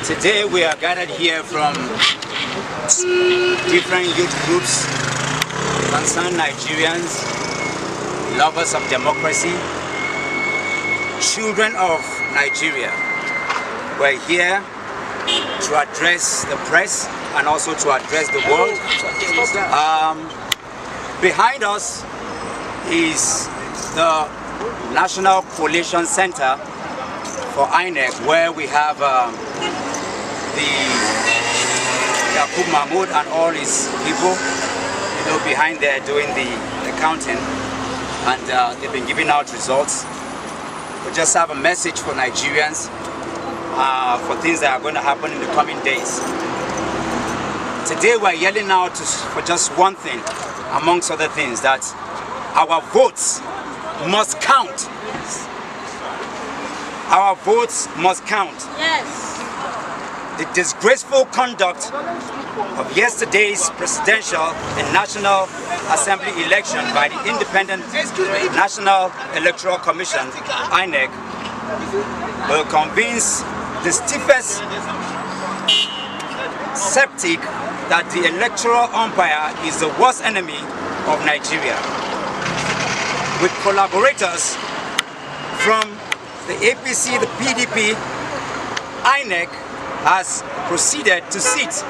Today we are gathered here from different youth groups, concerned Nigerians, lovers of democracy, children of Nigeria. We're here to address the press and also to address the world. Behind us is the National Coalition Center for INEC, where we have Yakub Mahmoud and all his people, behind there doing the counting, and they've been giving out results. We just have a message for Nigerians for things that are going to happen in the coming days. Today we're yelling out for just one thing, amongst other things, that our votes must count. Our votes must count. Yes. The disgraceful conduct of yesterday's presidential and National Assembly election by the Independent National Electoral Commission, INEC, will convince the stiffest skeptic that the electoral umpire is the worst enemy of Nigeria. With collaborators from the APC, the PDP, INEC has proceeded to sit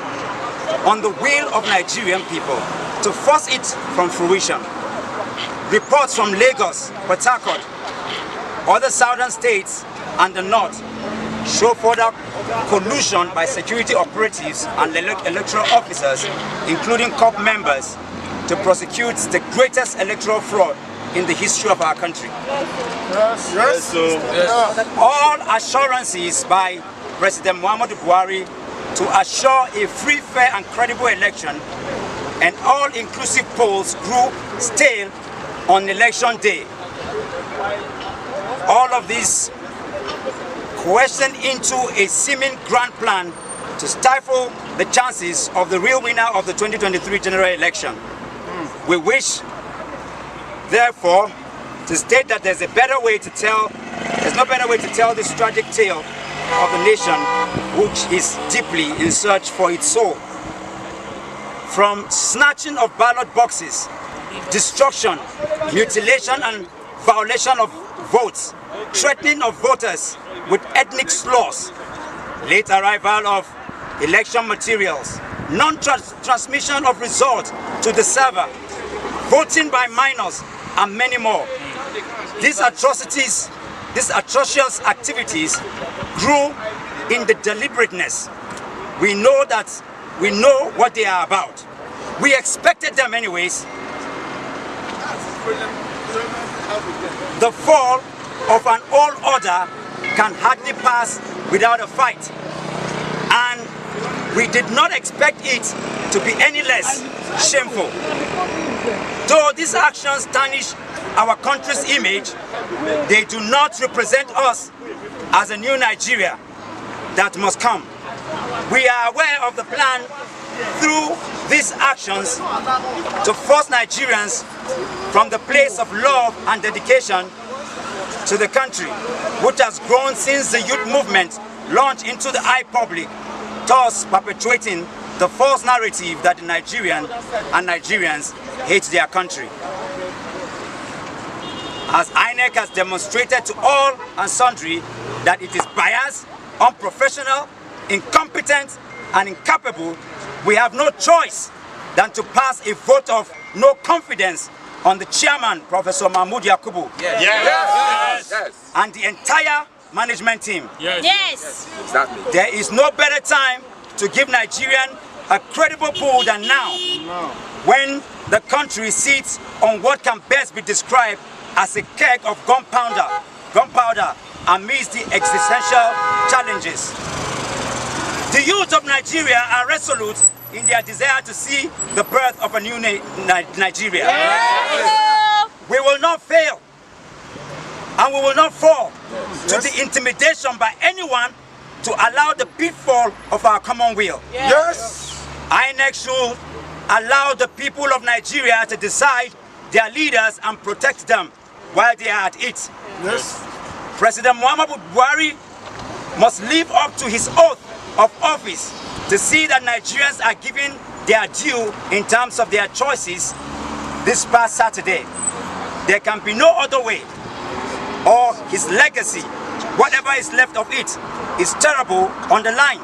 on the will of Nigerian people to force it from fruition. Reports from Lagos, Port Harcourt, other southern states and the north show further collusion by security operatives and electoral officers, including COP members, to prosecute the greatest electoral fraud in the history of our country. All assurances by President Muhammadu Buhari to assure a free, fair and credible election and all-inclusive polls grew stale on election day. All of this coerced into a seeming grand plan to stifle the chances of the real winner of the 2023 general election. We wish, therefore, to state that there's no better way to tell this tragic tale of a nation which is deeply in search for its soul. From snatching of ballot boxes, destruction, mutilation and violation of votes, threatening of voters with ethnic slurs, late arrival of election materials, non-transmission of results to the server, voting by minors, and many more. These atrocious activities grew in the deliberateness. We know what they are about. We expected them anyways. The fall of an old order can hardly pass without a fight. And we did not expect it to be any less shameful. Though these actions tarnish our country's image, they do not represent us as a new Nigeria that must come. We are aware of the plan through these actions to force Nigerians from the place of love and dedication to the country, which has grown since the youth movement launched into the eye public, thus perpetuating the false narrative that the Nigerian and Nigerians hate their country. As INEC has demonstrated to all and sundry that it is biased, unprofessional, incompetent, and incapable, we have no choice than to pass a vote of no confidence on the chairman, Professor Mahmoud Yakubu, and the entire management team. Yes. Exactly. There is no better time to give Nigerian a credible pull than now, when the country sits on what can best be described as a keg of gunpowder amidst the existential challenges. The youth of Nigeria are resolute in their desire to see the birth of a new Nigeria. Yes. We will not fail, and we will not fall to the intimidation by anyone to allow the pitfall of our common will. INEC should allow the people of Nigeria to decide their leaders and protect them while they are at it. President Muhammadu Buhari must live up to his oath of office to see that Nigerians are given their due in terms of their choices this past Saturday. There can be no other way, or his legacy, whatever is left of it, is terrible on the line.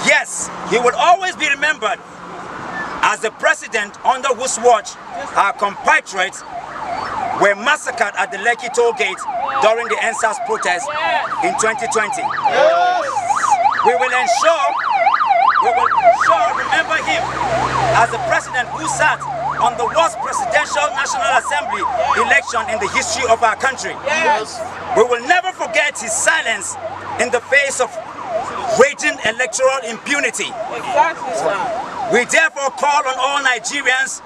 Yes, he will always be remembered as the president under whose watch our compatriots were massacred at the Lekki toll gate during the NSAS protest in 2020. We will remember him as the president who sat on the worst presidential National Assembly election in the history of our country. We will never forget his silence in the face of raging electoral impunity. We therefore call on all Nigerians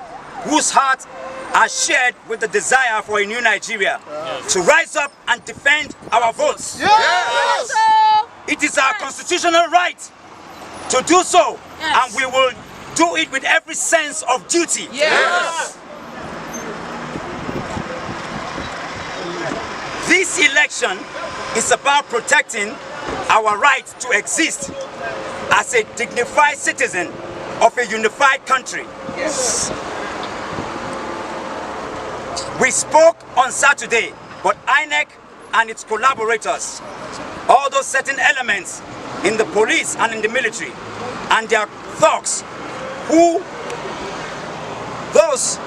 whose hearts are shared with the desire for a new Nigeria to rise up and defend our votes. It is our constitutional right to do so, and we will do it with every sense of duty. This election is about protecting our right to exist as a dignified citizen of a unified country. We spoke on Saturday, but INEC and its collaborators, all those certain elements in the police and in the military, and their thugs, those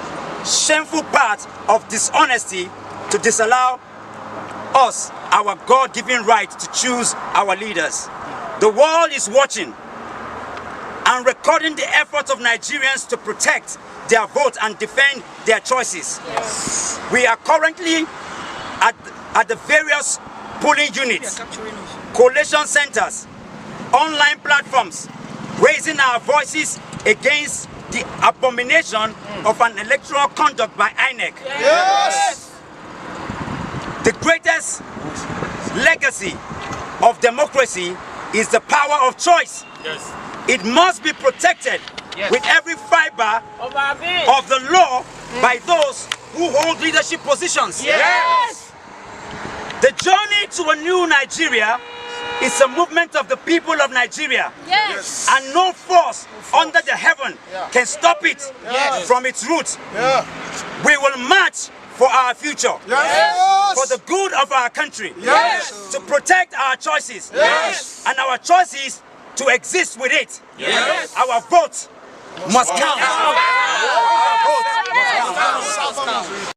shameful parts of dishonesty to disallow us our God-given right to choose our leaders. The world is watching and recording the efforts of Nigerians to protect their vote and defend their choices. We are currently at the various polling units, collation centers, online platforms, raising our voices against the abomination of an electoral conduct by INEC. The greatest legacy of democracy is the power of choice. It must be protected with every fiber of the law by those who hold leadership positions. The journey to a new Nigeria is a movement of the people of Nigeria. And no force under the heaven can stop it from its roots. We will march for our future, for the good of our country, to protect our choices, and our choices to exist with it. Our vote must count. Our vote must count.